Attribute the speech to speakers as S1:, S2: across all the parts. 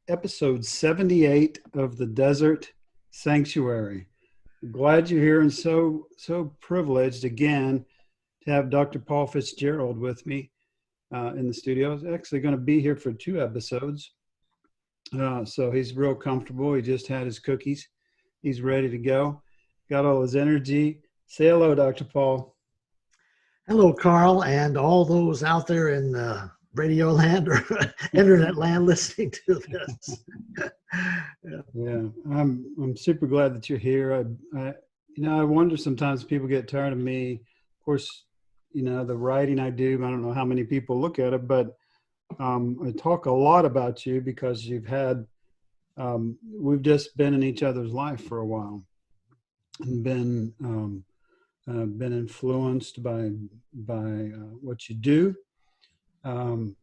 S1: Episode 78 of the Desert Sanctuary. Glad you're here and so privileged again to have Dr. Paul Fitzgerald with me in the studio. He's actually going to be here for 2 episodes. So he's real comfortable. He just had his cookies. He's ready to go. Got all his energy. Say hello, Dr. Paul.
S2: Hello, Carl, and all those out there in radio land or internet land listening to this.
S1: Yeah, I'm super glad that you're here. I wonder sometimes people get tired of me. Of course, the writing I do, I don't know how many people look at it, but I talk a lot about you because we've just been in each other's life for a while and been influenced by what you do.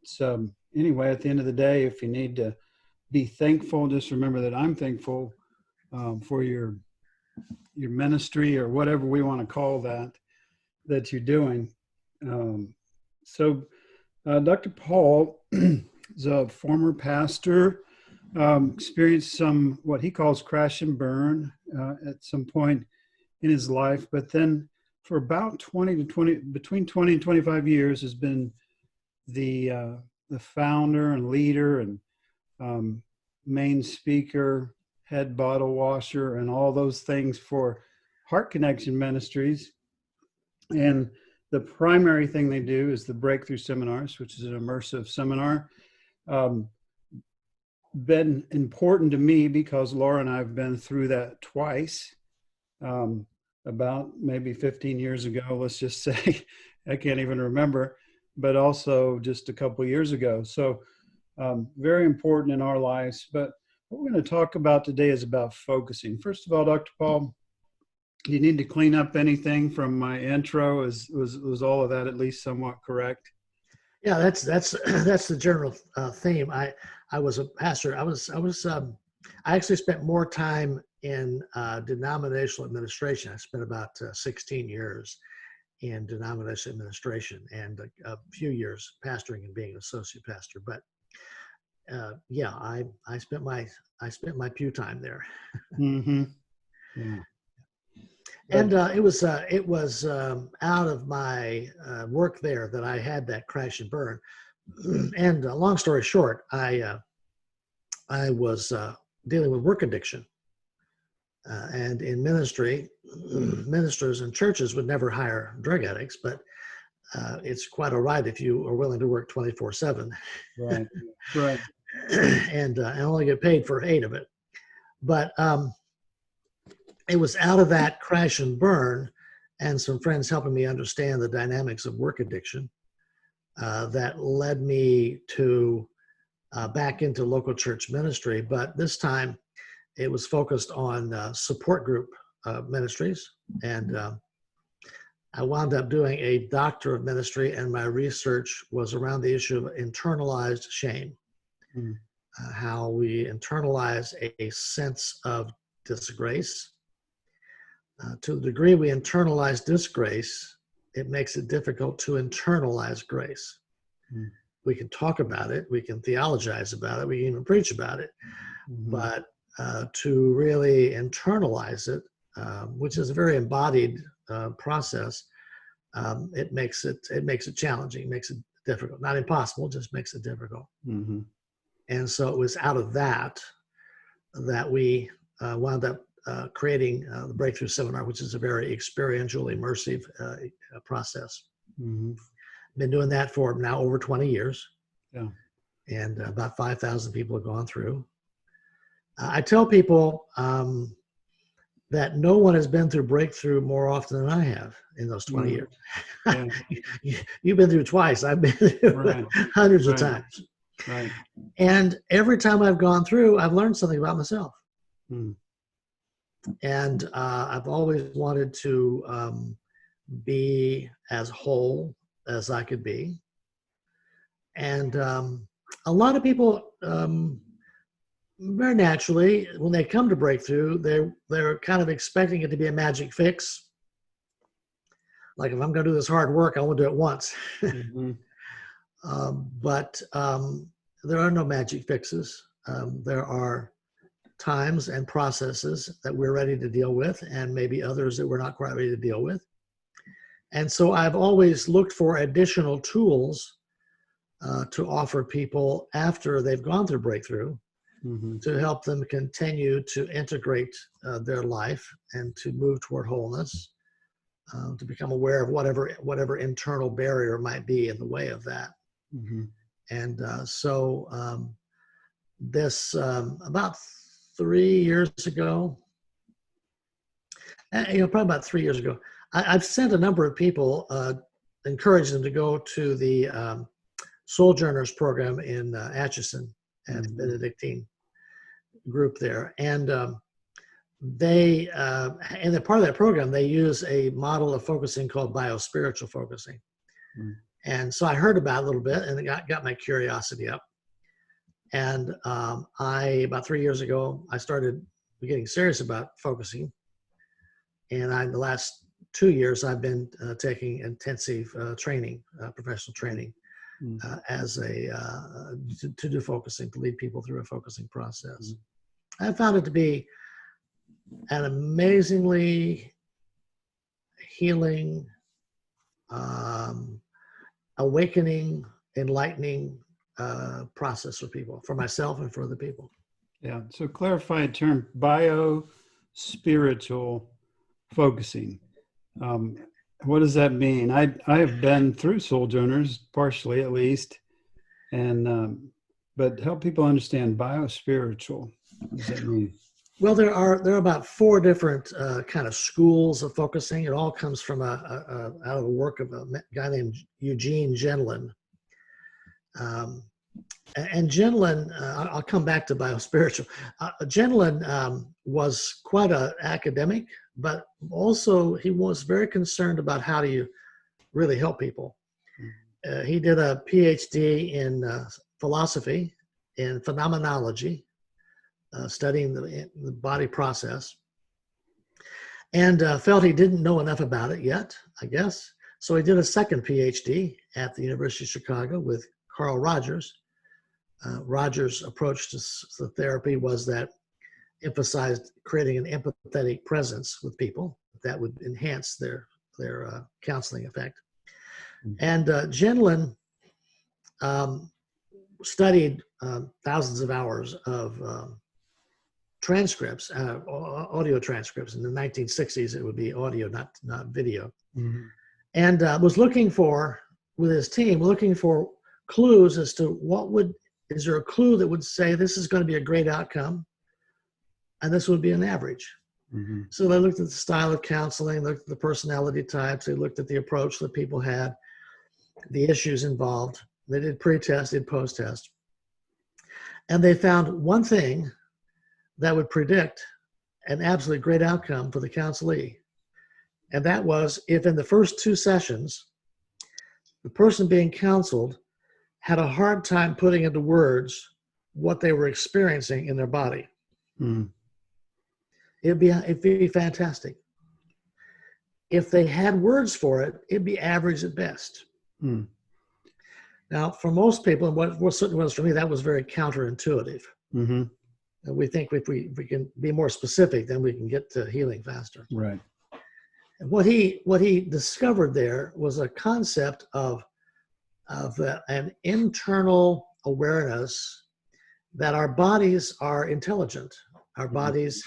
S1: So anyway, at the end of the day, if you need to be thankful, just remember that I'm thankful for your ministry or whatever we want to call that you're doing. Dr. Paul is a former pastor, experienced some what he calls crash and burn at some point in his life, but then for about between 20 and 25 years has been the founder and leader and main speaker, head bottle washer, and all those things for Heart Connection Ministries. And the primary thing they do is the Breakthrough Seminars, which is an immersive seminar. Been important to me because Laura and I have been through that twice. About maybe 15 years ago, let's just say, I can't even remember, but also just a couple of years ago. So very important in our lives. But what we're going to talk about today is about focusing. First of all, Dr. Paul, do you need to clean up anything from my intro? Was all of that at least somewhat correct?
S2: Yeah, that's the general theme. I was a pastor. I actually spent more time in denominational administration. I spent about 16 years in denominational administration and a few years pastoring and being an associate pastor. But I spent my pew time there.
S1: Mm-hmm. Yeah.
S2: And it was out of my work there that I had that crash and burn. And long story short, I was dealing with work addiction. And in ministry, ministers and churches would never hire drug addicts, but it's quite all right if you are willing to work 24/7.
S1: Right. Right.
S2: And only get paid for 8 of it. But it was out of that crash and burn and some friends helping me understand the dynamics of work addiction that led me to back into local church ministry. But this time it was focused on support group ministries. And I wound up doing a doctor of ministry, and my research was around the issue of internalized shame. How we internalize a sense of disgrace. To the degree we internalize disgrace, it makes it difficult to internalize grace. We can talk about it, we can theologize about it, we can even preach about it, but to really internalize it, which is a very embodied process, it makes it challenging, makes it difficult. Not impossible, just makes it difficult. And so it was out of that we wound up creating the Breakthrough Seminar, which is a very experiential, immersive process. Been doing that for now over 20 years.
S1: Yeah.
S2: And about 5,000 people have gone through. I tell people that no one has been through Breakthrough more often than I have in those 20 years. Yeah. You've been through twice. I've been through hundreds of times.
S1: Right.
S2: And every time I've gone through, I've learned something about myself. And I've always wanted to be as whole as I could be. And a lot of people, very naturally, when they come to Breakthrough, they're kind of expecting it to be a magic fix. Like, if I'm going to do this hard work, I want to do it once. But there are no magic fixes. There are times and processes that we're ready to deal with, and maybe others that we're not quite ready to deal with. And so I've always looked for additional tools to offer people after they've gone through breakthrough, to help them continue to integrate their life and to move toward wholeness, to become aware of whatever internal barrier might be in the way of that. And so this about 3 years ago, probably about 3 years ago, I've sent a number of people, encouraged them to go to the Sojourners program in Atchison at the Benedictine group there. And they, and part of that program, they use a model of focusing called biospiritual focusing. And so I heard about it a little bit, and it got my curiosity up. And about 3 years ago, I started getting serious about focusing. And the last 2 years, I've been taking intensive training, professional training, as to do focusing, to lead people through a focusing process. I found it to be an amazingly healing, awakening, enlightening process for people, for myself and for other people.
S1: Yeah. So clarify a term, bio-spiritual focusing. What does that mean? I have been through Sojourners, partially at least, and but help people understand bio-spiritual. What does that mean?
S2: Well, there are about 4 different kind of schools of focusing. It all comes from out of the work of a guy named Eugene Gendlin. And Gendlin, I'll come back to biospiritual. Gendlin was quite an academic, but also he was very concerned about how do you really help people. He did a PhD in philosophy, in phenomenology, studying the body process, and felt he didn't know enough about it yet, I guess. So he did a second PhD at the University of Chicago with Carl Rogers. Rogers' approach to therapy was that emphasized creating an empathetic presence with people that would enhance their counseling effect. And Gendlin studied thousands of hours of transcripts, audio transcripts. In the 1960s, it would be audio, not video. And was looking for, with his team, looking for clues as to is there a clue that would say this is going to be a great outcome and this would be an average? So they looked at the style of counseling, looked at the personality types, they looked at the approach that people had, the issues involved. They did pre-test, did post-test. And they found one thing that would predict an absolutely great outcome for the counselee. And that was if in the first 2 sessions, the person being counseled had a hard time putting into words what they were experiencing in their body. It'd be fantastic. If they had words for it, it'd be average at best. Now, for most people, and what certainly was for me, that was very counterintuitive. And we think if we can be more specific, then we can get to healing faster.
S1: Right.
S2: And what he discovered there was a concept of an internal awareness that our bodies are intelligent. Our bodies,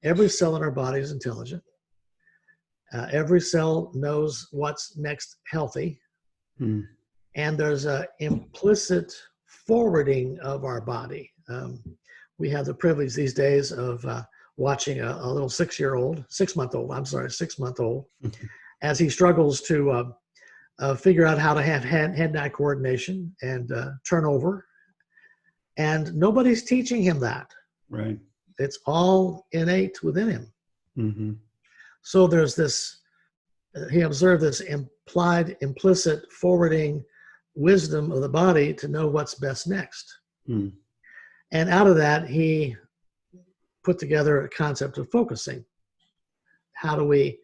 S2: every cell in our body is intelligent. Every cell knows what's next healthy. And there's an implicit forwarding of our body. We have the privilege these days of watching a little 6-month-old, as he struggles to figure out how to have hand-eye coordination and turnover. And nobody's teaching him that.
S1: Right.
S2: It's all innate within him. So there's this, he observed this implicit forwarding wisdom of the body to know what's best next. And out of that, he put together a concept of focusing. How do we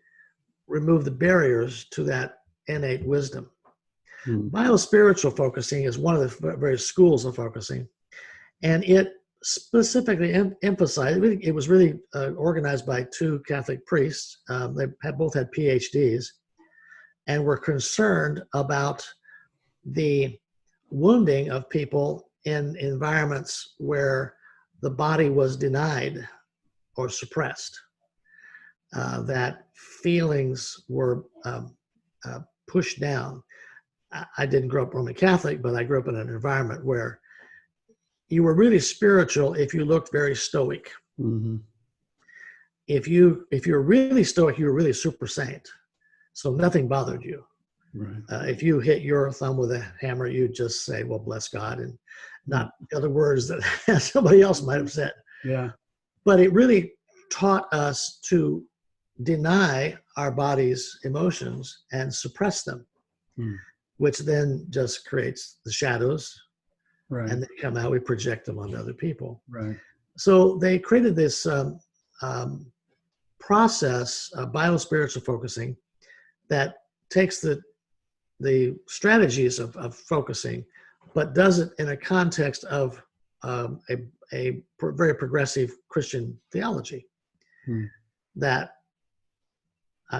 S2: remove the barriers to that innate wisdom? Biospiritual focusing is one of the various schools of focusing. And it specifically emphasized, it was really organized by two Catholic priests. They both had PhDs and were concerned about the wounding of people in environments where the body was denied or suppressed, that feelings were pushed down. I didn't grow up Roman Catholic, but I grew up in an environment where you were really spiritual if you looked very stoic.
S1: Mm-hmm.
S2: If you're really stoic, you were really super saint. So nothing bothered you.
S1: Right.
S2: If you hit your thumb with a hammer, you just say, well, bless God, and not other words that somebody else might have said.
S1: Yeah.
S2: But it really taught us to deny our body's emotions and suppress them, which then just creates the shadows.
S1: Right.
S2: And they come out, we project them onto other people.
S1: Right.
S2: So they created this process of biospiritual focusing that takes the strategies of focusing, but does it in a context of a very progressive Christian theology. That,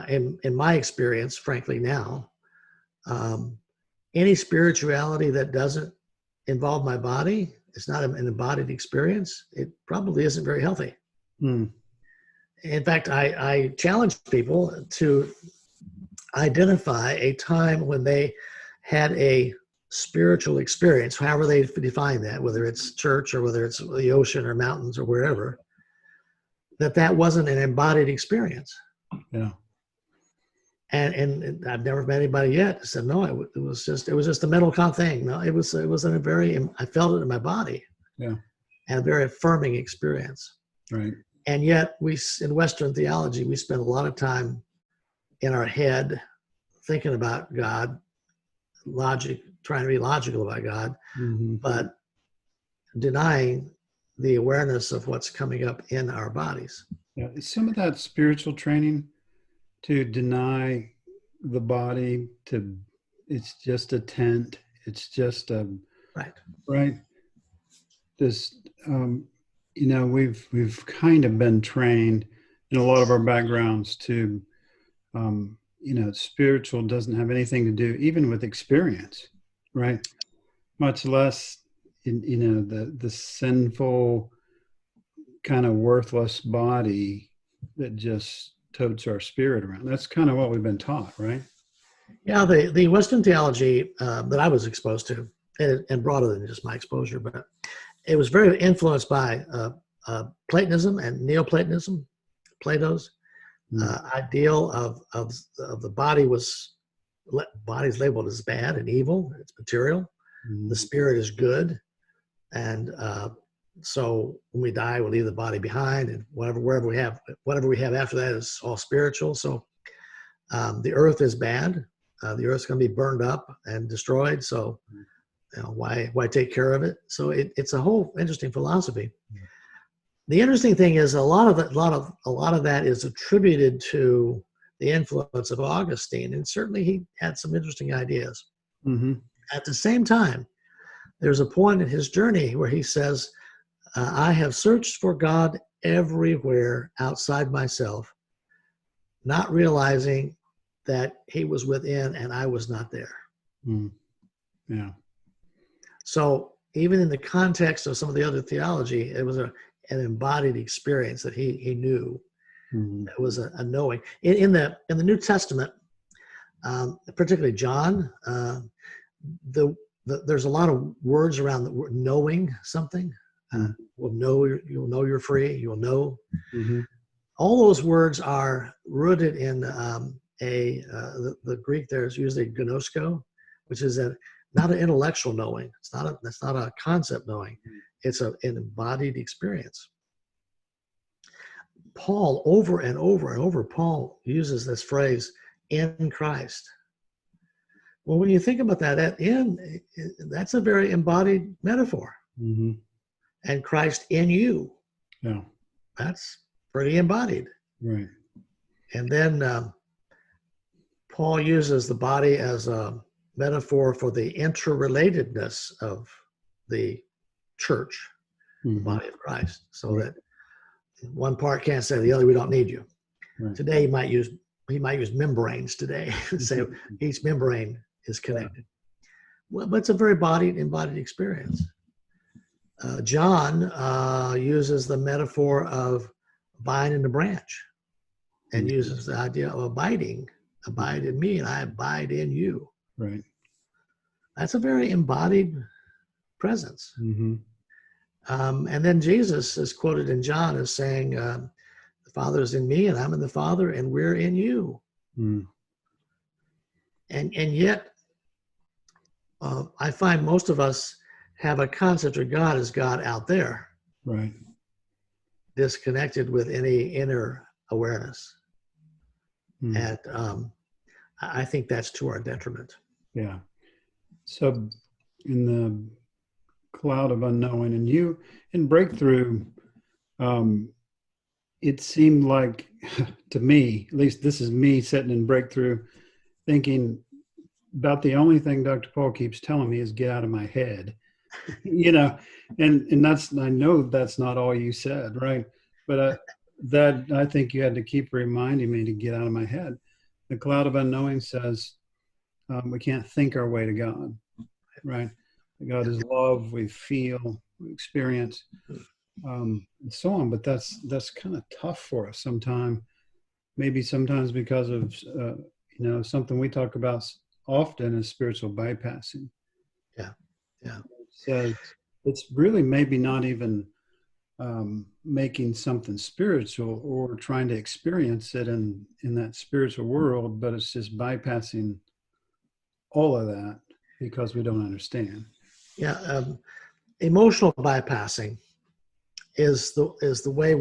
S2: in my experience, frankly now, any spirituality that doesn't involve my body, it's not an embodied experience, it probably isn't very healthy. In fact, I challenge people to identify a time when they had a spiritual experience, however they define that, whether it's church or whether it's the ocean or mountains or wherever, that wasn't an embodied experience.
S1: Yeah.
S2: And I've never met anybody yet that said, no, it was just a mental thing. No, it was I felt it in my body.
S1: Yeah.
S2: And a very affirming experience.
S1: Right.
S2: And yet in Western theology, we spend a lot of time in our head thinking about God, trying to be logical about God, but denying the awareness of what's coming up in our bodies.
S1: Yeah. Some of that spiritual training to deny the body, it's just a tent. It's just right. This, we've kind of been trained in a lot of our backgrounds to, spiritual doesn't have anything to do even with experience, right? Much less, the sinful kind of worthless body that just totes our spirit around. That's kind of what we've been taught, right?
S2: Yeah, the Western theology that I was exposed to, and broader than just my exposure, but it was very influenced by Platonism and Neoplatonism, Plato's ideal of the body's labeled as bad and evil. It's material. The spirit is good, and so when we die, we leave the body behind, and whatever we have after that is all spiritual. So the earth is bad. The earth's going to be burned up and destroyed. So why take care of it? So it's a whole interesting philosophy. The interesting thing is a lot of that is attributed to the influence of Augustine, and certainly he had some interesting ideas. At the same time, there's a point in his journey where he says, I have searched for God everywhere outside myself, not realizing that he was within and I was not there.
S1: Yeah.
S2: So even in the context of some of the other theology, it was an embodied experience that he knew. It was a knowing. In the New Testament, particularly John, there's a lot of words around the word knowing something. You'll know you're free. You'll know. All those words are rooted in the Greek. There's usually gnosko, which is not an intellectual knowing. That's not a concept knowing. It's an embodied experience. Paul, over and over and over, Paul uses this phrase, in Christ. Well, when you think about that's a very embodied metaphor. And Christ in you.
S1: Yeah.
S2: That's pretty embodied.
S1: Right.
S2: And then Paul uses the body as a metaphor for the interrelatedness of the church. the
S1: Mhm.
S2: body of Christ, so
S1: Right.
S2: that one part can't say to the other, we don't need you.
S1: Right.
S2: Today he might use membranes today and say each membrane is connected. Well, but it's a very embodied experience. John uses the metaphor of vine and the branch, and
S1: Mhm.
S2: uses the idea of abiding. Abide in me, and I abide in you.
S1: Right.
S2: That's a very embodied presence.
S1: Hmm.
S2: And then Jesus is quoted in John as saying, "The Father is in me, and I'm in the Father, and we're in you."
S1: Mm.
S2: And yet, I find most of us have a concept of God as God out there,
S1: Right.
S2: disconnected with any inner awareness.
S1: Mm.
S2: And I think that's to our detriment.
S1: Yeah. So in the cloud of unknowing, and you in breakthrough, um, it seemed like to me, at least this is me sitting in breakthrough, thinking about the only thing Dr. Paul keeps telling me is get out of my head, and that's, I know that's not all you said, right? But that I think you had to keep reminding me to get out of my head. The cloud of unknowing says we can't think our way to God, right? God is love. We feel, we experience, and so on. But that's kind of tough for us sometimes. Maybe sometimes because of something we talk about often is spiritual bypassing.
S2: Yeah, yeah,
S1: So it's really maybe not even making something spiritual or trying to experience it in that spiritual world, but it's just bypassing all of that because we don't understand.
S2: yeah. Emotional bypassing is the way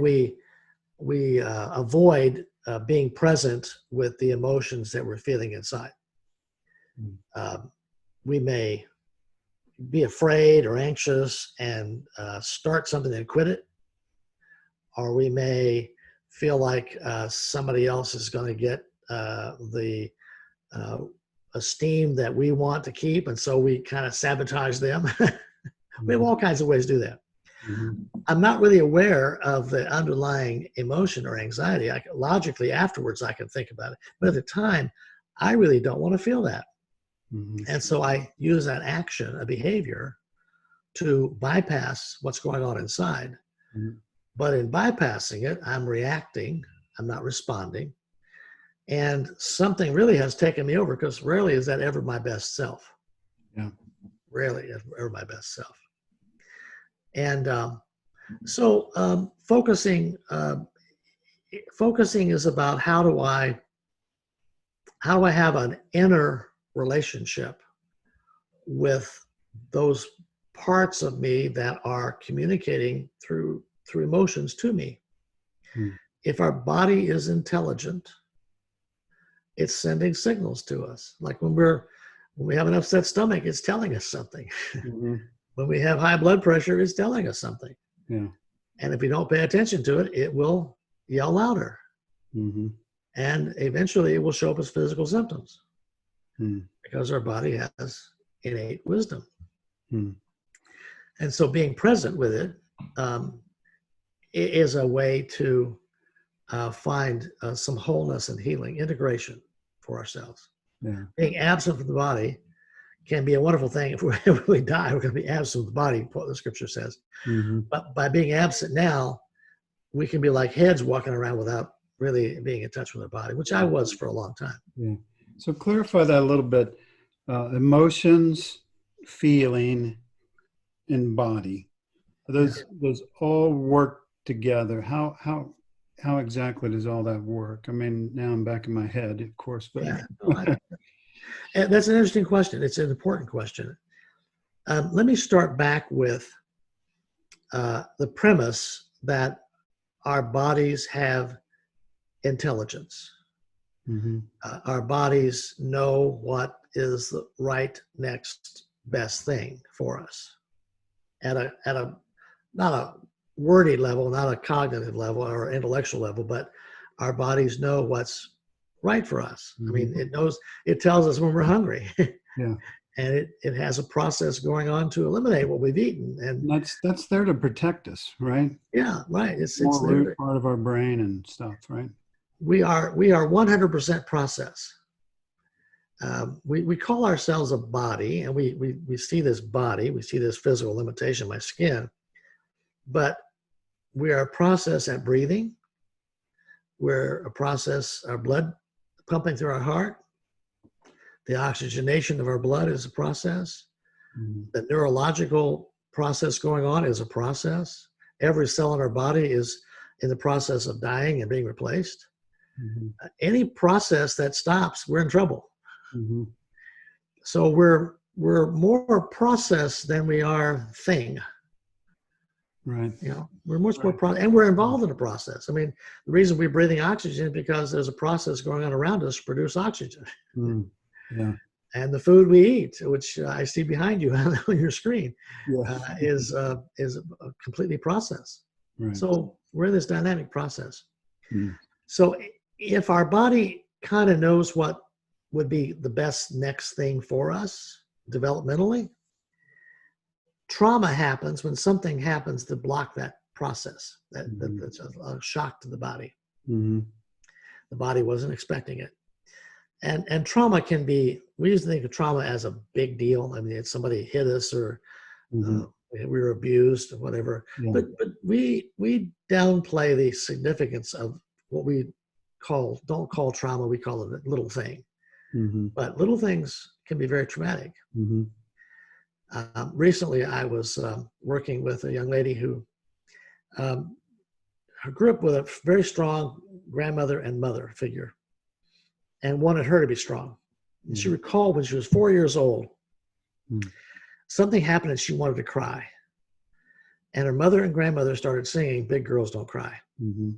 S2: we avoid being present with the emotions that we're feeling inside.
S1: Mm.
S2: We may be afraid or anxious and start something and quit it, or we may feel like somebody else is going to get the uh, esteem that we want to keep, and so we kind of sabotage them. We have all kinds of ways to do that.
S1: Mm-hmm.
S2: I'm not really aware of the underlying emotion or anxiety. Logically, afterwards, I can think about it. But at the time, I really don't want to feel that.
S1: Mm-hmm.
S2: And so I use that action, a behavior, to bypass what's going on inside.
S1: Mm-hmm.
S2: But in bypassing it, I'm reacting, I'm not responding. And something really has taken me over, because rarely is that ever my best self.
S1: Yeah.
S2: Rarely ever my best self. And so focusing is about how do I have an inner relationship with those parts of me that are communicating through emotions to me.
S1: Mm.
S2: If our body is intelligent, it's sending signals to us. Like when we have an upset stomach, it's telling us something.
S1: Mm-hmm.
S2: When we have high blood pressure, it's telling us something.
S1: Yeah.
S2: And if we don't pay attention to it, it will yell louder.
S1: Mm-hmm.
S2: And eventually it will show up as physical symptoms,
S1: Mm.
S2: because our body has innate wisdom.
S1: Mm.
S2: And so being present with it is a way to find some wholeness and healing, integration for ourselves.
S1: Yeah.
S2: Being absent from the body can be a wonderful thing. If we die, we're going to be absent from the body, what the scripture says.
S1: Mm-hmm.
S2: But by being absent now, we can be like heads walking around without really being in touch with our body, which I was for a long time.
S1: Yeah. So clarify that a little bit. Emotions, feeling, and body. Those all work together. How exactly does all that work? I mean, now I'm back in my head, of course, but
S2: Yeah. And that's an interesting question. It's an important question. Let me start back with the premise that our bodies have intelligence.
S1: mm-hmm.
S2: Our bodies know what is the right next best thing for us at a not a wordy level, not a cognitive level or intellectual level, but our bodies know what's right for us.
S1: Mm-hmm.
S2: I mean, it tells us when we're hungry.
S1: Yeah.
S2: and it has a process going on to eliminate what we've eaten. And
S1: That's there to protect us, right?
S2: yeah, right. It's
S1: More
S2: there.
S1: root part of our brain and stuff, right?
S2: We are 100% process. We call ourselves a body, and we see this body, we see this physical limitation, my skin, but we are a process at breathing. We're a process, our blood pumping through our heart. The oxygenation of our blood is a process.
S1: Mm-hmm.
S2: The neurological process going on is a process. Every cell in our body is in the process of dying and being replaced.
S1: Mm-hmm.
S2: Any process that stops, we're in trouble.
S1: Mm-hmm.
S2: So we're more process than we are thing.
S1: Right.
S2: You know, we're much more process, and we're involved in the process. I mean, the reason we're breathing oxygen is because there's a process going on around us to produce oxygen.
S1: Mm. Yeah.
S2: And the food we eat, which I see behind you on your screen,
S1: Yeah.
S2: is a completely process.
S1: Right.
S2: So we're in this dynamic process.
S1: Mm.
S2: So if our body kind of knows what would be the best next thing for us developmentally, trauma happens when something happens to block that process. That's a shock to the body.
S1: Mm-hmm.
S2: The body wasn't expecting it. And trauma can be, we used to think of trauma as a big deal. I mean, if somebody hit us or
S1: Mm-hmm.
S2: we were abused or whatever.
S1: Yeah.
S2: But we downplay the significance of what we don't call trauma, we call it a little thing.
S1: Mm-hmm.
S2: But little things can be very traumatic.
S1: Mm-hmm.
S2: Recently, I was working with a young lady who grew up with a very strong grandmother and mother figure and wanted her to be strong. And she recalled when she was 4 years old, something happened and she wanted to cry. And her mother and grandmother started singing, "Big Girls Don't Cry."
S1: Mm-hmm.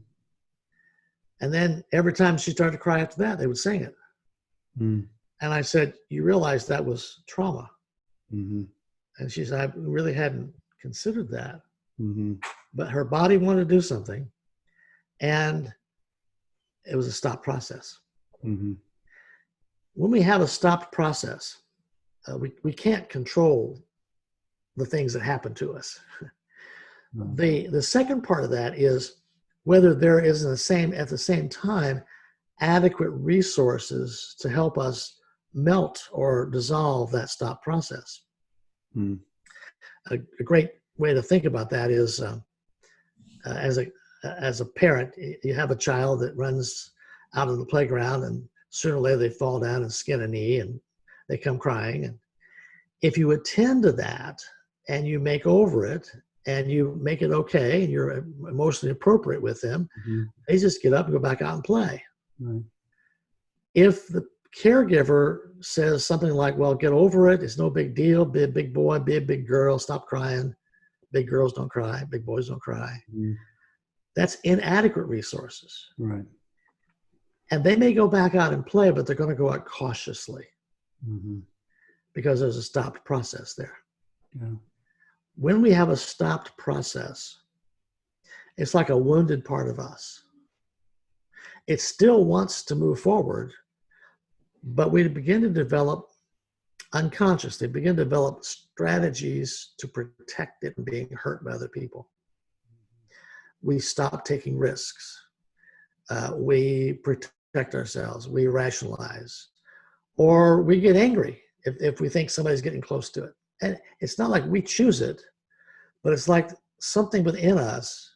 S2: And then every time she started to cry after that, they would sing it.
S1: Mm.
S2: And I said, "You realize that was trauma?"
S1: Mm-hmm.
S2: And she said, "I really hadn't considered that."
S1: Mm-hmm.
S2: But her body wanted to do something, and it was a stopped process.
S1: Mm-hmm.
S2: When we have a stopped process, we can't control the things that happen to us. The second part of that is whether there is at the same time adequate resources to help us melt or dissolve that stop process.
S1: Mm.
S2: A great way to think about that is as a parent, you have a child that runs out on the playground, and sooner or later they fall down and skin a knee and they come crying. And if you attend to that and you make over it and you make it okay and you're emotionally appropriate with them, they just get up and go back out and play.
S1: Right.
S2: If the caregiver says something like, "Well, get over it, it's no big deal, be a big boy, be a big girl, stop crying, big girls don't cry, big boys don't cry," that's inadequate resources.
S1: Right.
S2: And they may go back out and play, but they're going to go out cautiously because there's a stopped process there.
S1: Yeah.
S2: When we have a stopped process, it's like a wounded part of us. It still wants to move forward, but we begin to develop unconsciously, begin to develop strategies to protect it from being hurt by other people. We stop taking risks. We protect ourselves. We rationalize. Or we get angry if we think somebody's getting close to it. And it's not like we choose it, but it's like something within us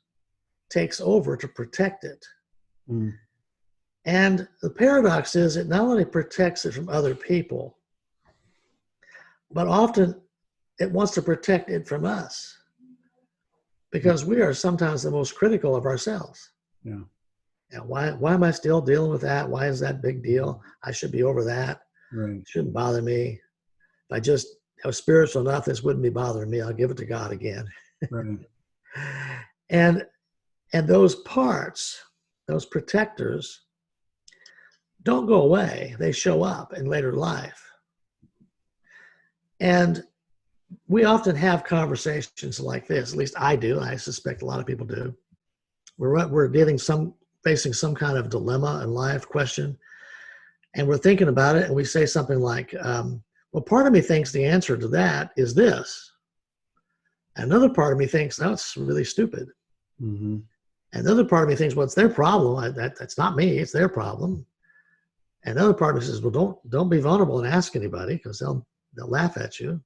S2: takes over to protect it. And the paradox is it not only protects it from other people, but often it wants to protect it from us because we are sometimes the most critical of ourselves.
S1: Yeah.
S2: And why am I still dealing with that? Why is that a big deal? I should be over that.
S1: Right.
S2: It shouldn't bother me. If I just was spiritual enough, this wouldn't be bothering me. I'll give it to God again.
S1: Right.
S2: And those parts, those protectors, don't go away. They show up in later life. And we often have conversations like this. At least I do. I suspect a lot of people do. We're facing some kind of dilemma in life, question, and we're thinking about it, and we say something like, "Well, Well, part of me thinks the answer to that is this. Another part of me thinks that's really stupid.
S1: Mm-hmm.
S2: Another part of me thinks, well, it's their problem. That's not me. It's their problem. Another part of me says, well, don't be vulnerable and ask anybody because they'll laugh at you.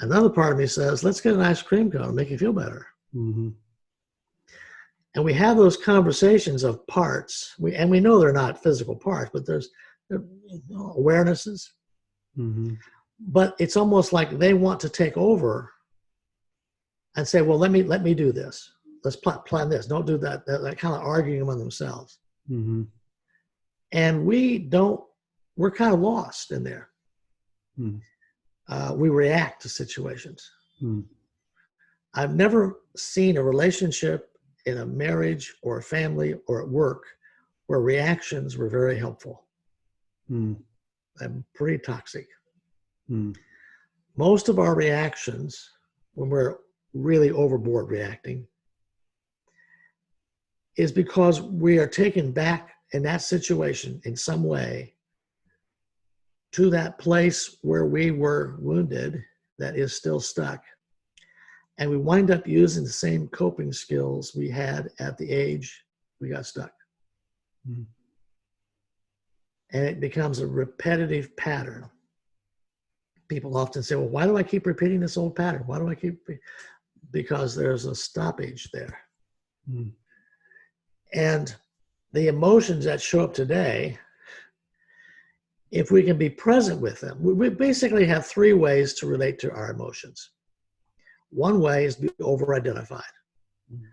S2: Another part of me says, let's get an ice cream cone and make you feel better.
S1: Mm-hmm.
S2: And we have those conversations of parts. We know they're not physical parts, but they're awarenesses.
S1: Mm-hmm.
S2: But it's almost like they want to take over and say, well, let me do this. Let's plan this. Don't do that. That kind of arguing among themselves.
S1: Mm-hmm.
S2: And we're kind of lost in there.
S1: Mm-hmm.
S2: We react to situations.
S1: Mm-hmm.
S2: I've never seen a relationship in a marriage or a family or at work where reactions were very helpful.
S1: Mm-hmm.
S2: And pretty toxic.
S1: Mm-hmm.
S2: Most of our reactions, when we're really overboard reacting, is because we are taken back in that situation in some way to that place where we were wounded that is still stuck. And we wind up using the same coping skills we had at the age we got stuck.
S1: Mm-hmm.
S2: And it becomes a repetitive pattern. People often say, well, why do I keep repeating this old pattern? Why do I keep? Because there's a stoppage there.
S1: Mm-hmm.
S2: And the emotions that show up today, if we can be present with them, we basically have three ways to relate to our emotions. One way is to be over-identified. Mm-hmm.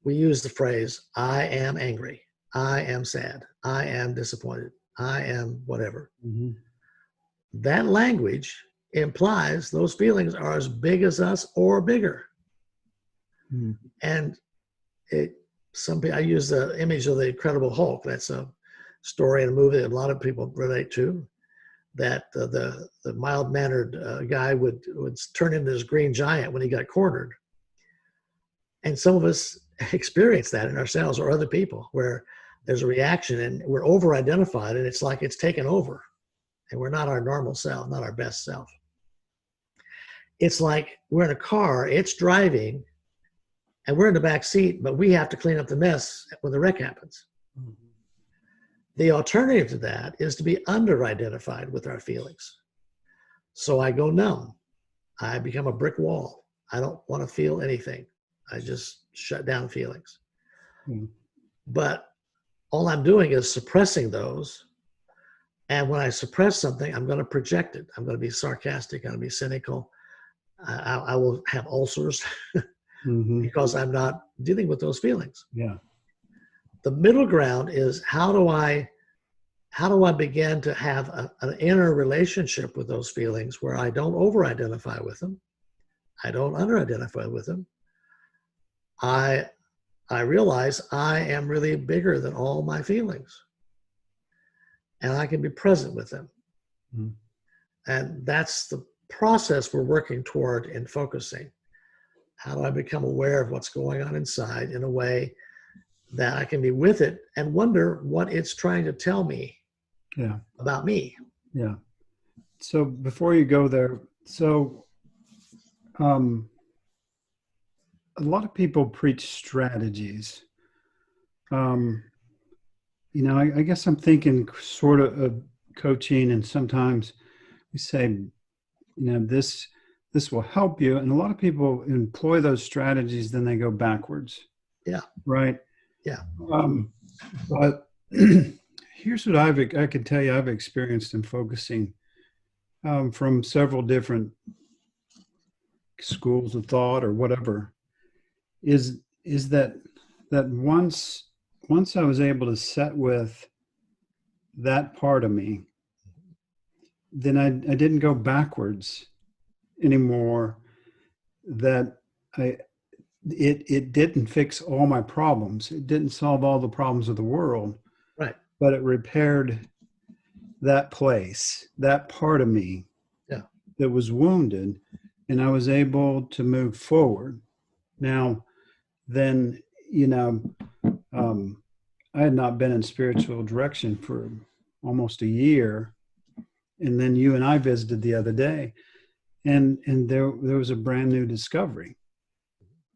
S2: We use the phrase, I am angry, I am sad, I am disappointed, I am whatever. Mm-hmm. That language implies those feelings are as big as us or bigger. Mm-hmm. And I use the image of the Incredible Hulk. That's a story and a movie that a lot of people relate to. That the mild-mannered guy would turn into this green giant when he got cornered. And some of us experience that in ourselves or other people, where there's a reaction and we're over-identified, and it's like it's taken over, and we're not our normal self, not our best self. It's like we're in a car, it's driving, and we're in the back seat, but we have to clean up the mess when the wreck happens. Mm-hmm. The alternative to that is to be under-identified with our feelings. So I go numb. I become a brick wall. I don't want to feel anything. I just shut down feelings. Mm-hmm. But all I'm doing is suppressing those. And when I suppress something, I'm going to project it. I'm going to be sarcastic. I'm going to be cynical. I will have ulcers. Mm-hmm. Because I'm not dealing with those feelings.
S1: Yeah.
S2: The middle ground is how do I begin to have an inner relationship with those feelings where I don't over-identify with them, I don't under-identify with them. I realize I am really bigger than all my feelings, and I can be present with them. Mm-hmm. And that's the process we're working toward in focusing. How do I become aware of what's going on inside in a way that I can be with it and wonder what it's trying to tell me about me?
S1: Yeah. So before you go there, a lot of people preach strategies. I guess I'm thinking sort of coaching, and sometimes we say, this will help you. And a lot of people employ those strategies, then they go backwards.
S2: Yeah.
S1: Right.
S2: Yeah.
S1: But here's what I can tell you I've experienced in focusing from several different schools of thought or whatever, is that once I was able to set with that part of me, then I didn't go backwards anymore. That it didn't fix all my problems. It didn't solve all the problems of the world.
S2: Right.
S1: But it repaired that place, that part of me that was wounded, and I was able to move forward. Now, then, I had not been in spiritual direction for almost a year. and then you and I visited the other day, and there was a brand new discovery,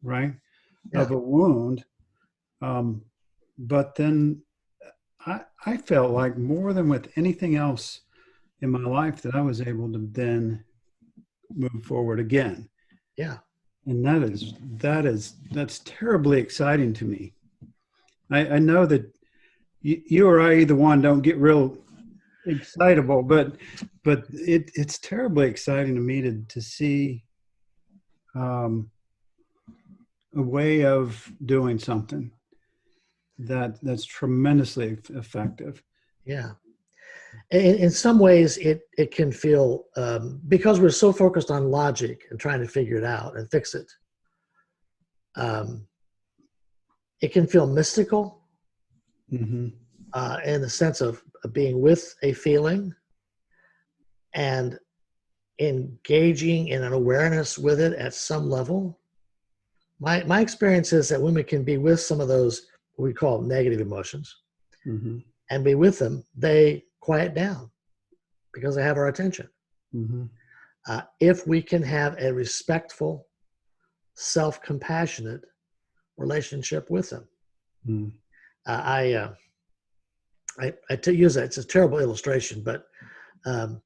S1: right,
S2: Yeah.
S1: of a wound. But then I felt like more than with anything else in my life that I was able to then move forward again.
S2: Yeah.
S1: And that's terribly exciting to me. I know that you or I, either one, don't get real excitable, but it's terribly exciting to me to see um, a way of doing something that's tremendously effective.
S2: Yeah. In some ways, it can feel, because we're so focused on logic and trying to figure it out and fix it, um, it can feel mystical,
S1: Mm-hmm.
S2: in the sense of being with a feeling and engaging in an awareness with it at some level. My experience is that when we can be with some of those, what we call negative emotions,
S1: Mm-hmm.
S2: and be with them, they quiet down because they have our attention.
S1: Mm-hmm.
S2: If we can have a respectful, self-compassionate relationship with them.
S1: Mm-hmm.
S2: I use that. It's a terrible illustration, but um,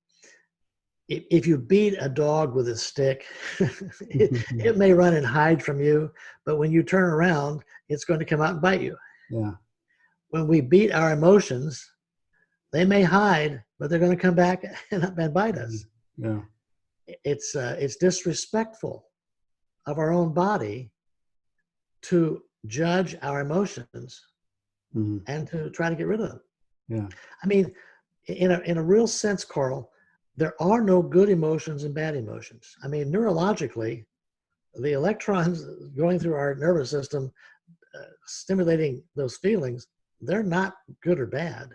S2: if you beat a dog with a stick, it may run and hide from you, but when you turn around, it's going to come out and bite you.
S1: Yeah.
S2: When we beat our emotions, they may hide, but they're going to come back and bite us.
S1: Yeah.
S2: It's disrespectful of our own body to judge our emotions
S1: Mm-hmm.
S2: and to try to get rid of them.
S1: Yeah.
S2: I mean, in a real sense, Carl, there are no good emotions and bad emotions. I mean, neurologically, the electrons going through our nervous system, stimulating those feelings, they're not good or bad.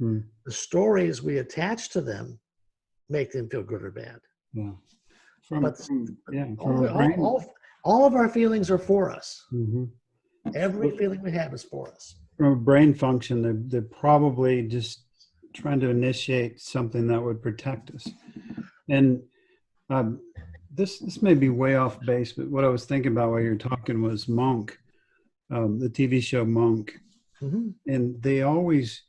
S1: Mm.
S2: The stories we attach to them make them feel good or bad.
S1: Yeah.
S2: But
S1: From a brain.
S2: all of our feelings are for us.
S1: Mm-hmm.
S2: Every feeling we have is for us.
S1: From a brain function, they're probably just trying to initiate something that would protect us. And this may be way off base, but what I was thinking about while you were talking was Monk, the TV show Monk.
S2: Mm-hmm.
S1: And they always,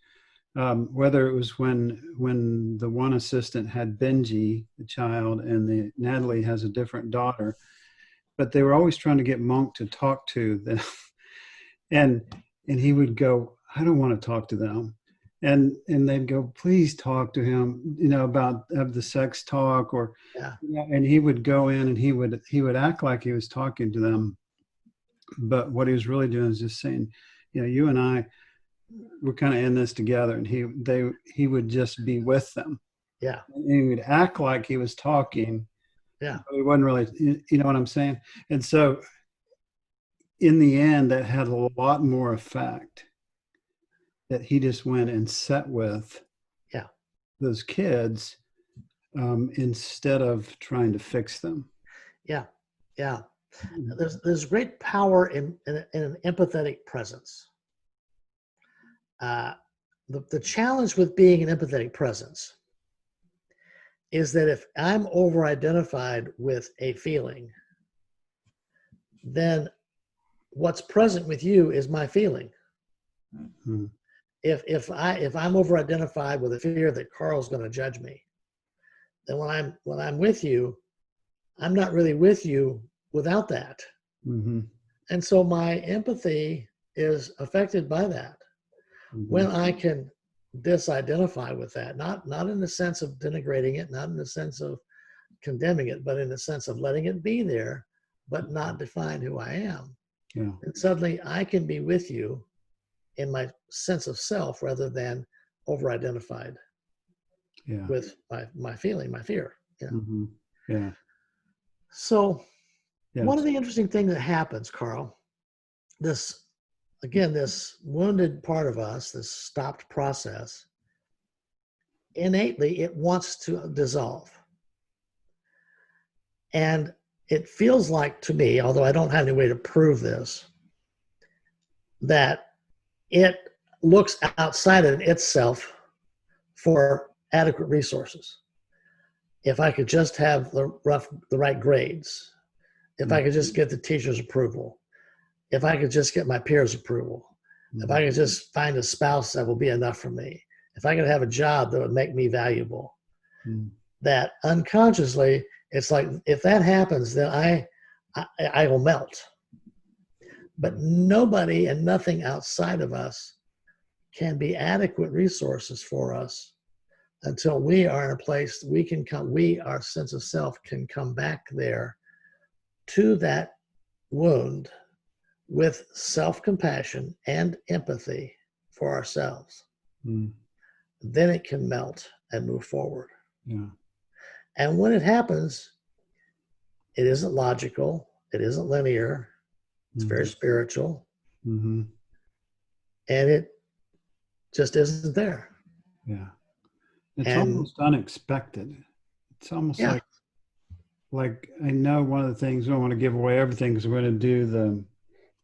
S1: whether it was when the one assistant had Benji, the child, and Natalie has a different daughter, but they were always trying to get Monk to talk to them. and he would go, I don't want to talk to them. And they'd go, please talk to him, about have the sex talk, or
S2: Yeah.
S1: And he would go in and he would act like he was talking to them, but what he was really doing is just saying, you and I, we're kind of in this together. And he would just be with them.
S2: Yeah.
S1: And he would act like he was talking.
S2: Yeah.
S1: But he wasn't really, you know what I'm saying? And so in the end, that had a lot more effect, that he just went and sat with those kids, instead of trying to fix them.
S2: Yeah. Yeah. There's great power in an empathetic presence. The challenge with being an empathetic presence is that if I'm over-identified with a feeling, then what's present with you is my feeling.
S1: Mm-hmm.
S2: If I'm over-identified with a fear that Carl's going to judge me, then when I'm with you, I'm not really with you without that.
S1: Mm-hmm.
S2: And so my empathy is affected by that. Mm-hmm. When I can disidentify with that, not in the sense of denigrating it, not in the sense of condemning it, but in the sense of letting it be there, but not define who I am.
S1: Yeah.
S2: And suddenly I can be with you in my sense of self rather than over-identified with my feeling, my fear.
S1: Mm-hmm. Yeah.
S2: So one of the interesting things that happens, Carl, this wounded part of us, this stopped process, innately it wants to dissolve. And it feels like to me, although I don't have any way to prove this, that it looks outside of itself for adequate resources. if I could just have the right grades, if I could just get the teacher's approval, if I could just get my peers' approval, if I could just find a spouse that will be enough for me, if I could have a job that would make me valuable, that unconsciously, it's like, if that happens, then I will melt. But nobody and nothing outside of us can be adequate resources for us until we are in a place we can come, our sense of self can come back there to that wound with self-compassion and empathy for ourselves. Then it can melt and move forward.
S1: Yeah.
S2: And when it happens, it isn't logical, it isn't linear, it's very spiritual, and it just isn't there.
S1: Yeah. It's almost unexpected. It's almost like I know one of the things, we don't want to give away everything because we're going to do the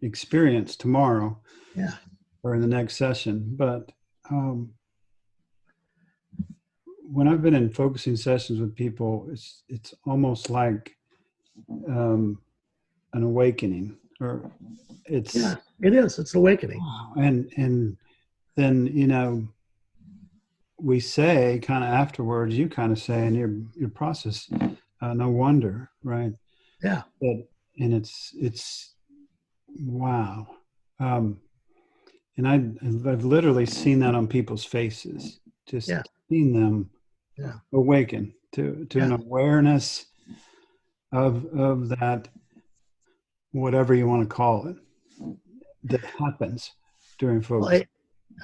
S1: experience tomorrow or in the next session. But when I've been in focusing sessions with people, it's almost like an awakening, or it's
S2: it is. It's awakening.
S1: And then, you know, we say kind of afterwards, you kind of say in your process, no wonder, right?
S2: Yeah.
S1: And it's wow. And I've literally seen that on people's faces, just seen them awaken to an awareness of that, whatever you want to call it, that happens during focus.
S2: Well,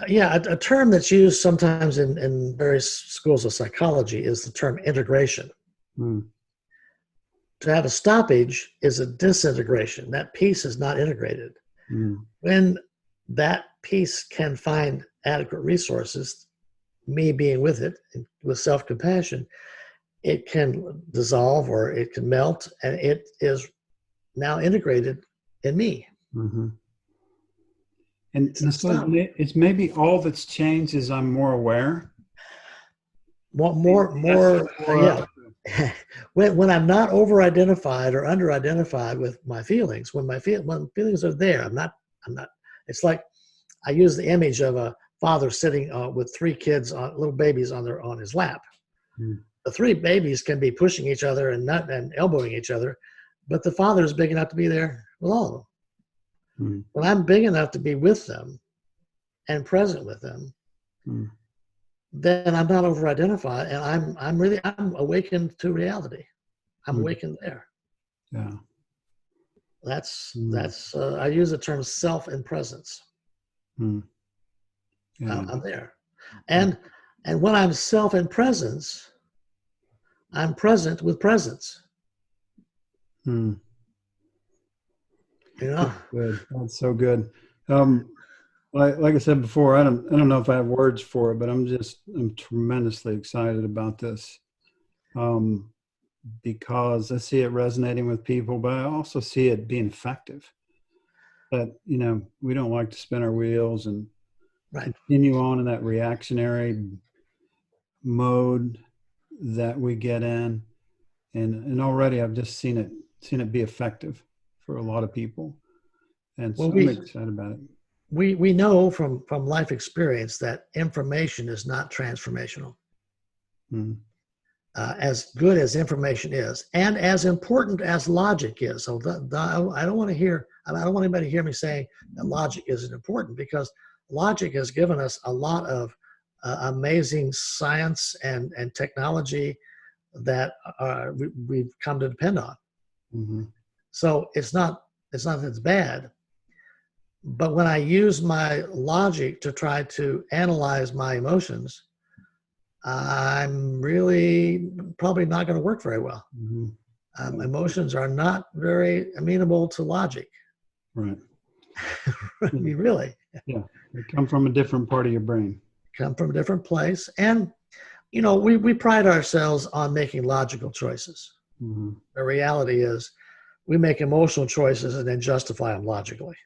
S2: a term that's used sometimes in various schools of psychology is the term integration. To have a stoppage is a disintegration. That piece is not integrated. When that piece can find adequate resources, me being with it, with self-compassion, it can dissolve or it can melt, and it is now integrated in me.
S1: And so it's maybe all that's changed is I'm more aware.
S2: Yeah. When I'm not over-identified or under-identified with my feelings, when feelings are there, I'm not. It's like I use the image of a father sitting with three kids, little babies on his lap. The three babies can be pushing each other and elbowing each other, but the father is big enough to be there with all of them. When I'm big enough to be with them and present with them, then I'm not over-identified, and I'm awakened to reality. I'm awakened there.
S1: Yeah.
S2: That's I use the term self in presence. I'm there, and when I'm self in presence, I'm present with presence. You know,
S1: good. That's so good. Like I said before, I don't know if I have words for it, but I'm tremendously excited about this, because I see it resonating with people, but I also see it being effective. That, you know, we don't like to spin our wheels and continue on in that reactionary mode that we get in, and already I've just seen it be effective for a lot of people, and so I'm excited about it.
S2: We know from life experience that information is not transformational. As good as information is, and as important as logic is. So I don't want anybody to hear me say that logic isn't important, because logic has given us a lot of amazing science and technology that we've come to depend on. So it's not that it's bad. But when I use my logic to try to analyze my emotions, I'm really probably not going to work very well. Emotions are not very amenable to logic.
S1: Right.
S2: I mean, really.
S1: Yeah. They come from a different part of your brain.
S2: Come from a different place. And, you know, we pride ourselves on making logical choices. The reality is we make emotional choices and then justify them logically.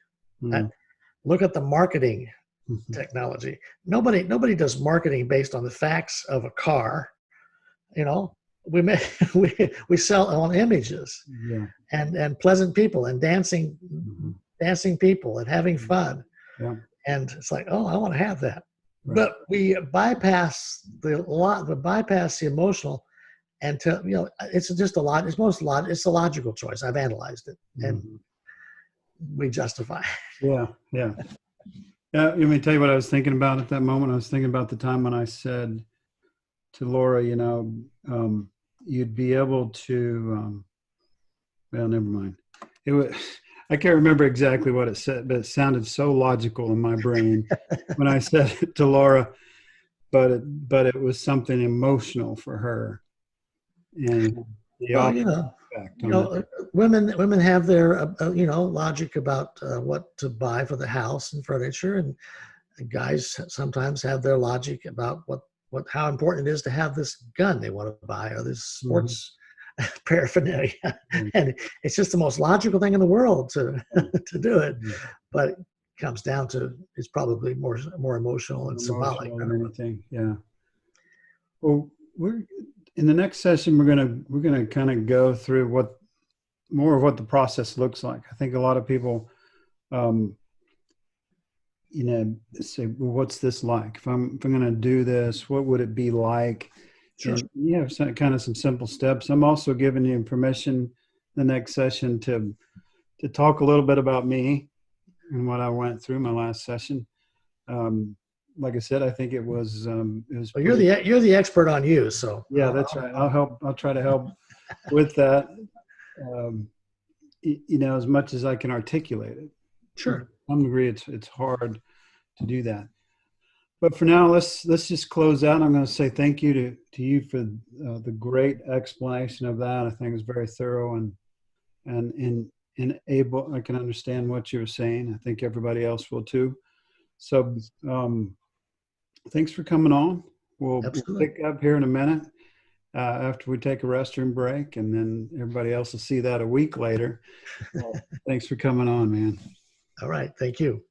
S2: Look at the marketing technology. Nobody does marketing based on the facts of a car. You know, we make we sell on images
S1: Yeah.
S2: and pleasant people and dancing
S1: Mhm.
S2: dancing people and having fun.
S1: Yeah.
S2: And it's like, oh, I want to have that.
S1: Right.
S2: But we bypass the emotional, and it's just a lot. It's a logical choice. I've analyzed it, and
S1: Mhm.
S2: we justify.
S1: Yeah. Yeah. Let me tell you what I was thinking about at that moment. I was thinking about the time when I said to Laura, you'd be able to, well, never mind. It was, I can't remember exactly what it said, but it sounded so logical in my brain when I said it to Laura, but it was something emotional for her, and the
S2: Well,
S1: opposite effect
S2: you
S1: on it.
S2: know, women have their logic about what to buy for the house and furniture, and guys sometimes have their logic about what how important it is to have this gun they want to buy or this
S1: Mhm.
S2: sports paraphernalia.
S1: Yeah.
S2: And it's just the most logical thing in the world to to do it,
S1: Yeah.
S2: but it comes down to it's probably more emotional and symbolic.
S1: Emotional than anything. Yeah. Well, we're in the next session. We're gonna kind of go through what more of what the process looks like. I think a lot of people, um, say, well, "What's this like? If I'm gonna do this, what would it be like?"
S2: Sure.
S1: And you have kind of some simple steps. I'm also giving you permission the next session to talk a little bit about me and what I went through my last session. Um, like I said, I think it was
S2: Well,
S1: pretty.
S2: you're the expert on you, so
S1: Yeah, that's right. I'll help. I'll try to help with that. Um, as much as I can articulate it. To
S2: sure.
S1: some degree, it's hard to do that. But for now, let's just close out. I'm going to say thank you to you for the great explanation of that. I think it was very thorough and able. I can understand what you were saying. I think everybody else will too. So thanks for coming on. We'll
S2: Absolutely.
S1: pick up here in a minute after we take a restroom break, and then everybody else will see that a week later. Well, thanks for coming on, man.
S2: All right. Thank you.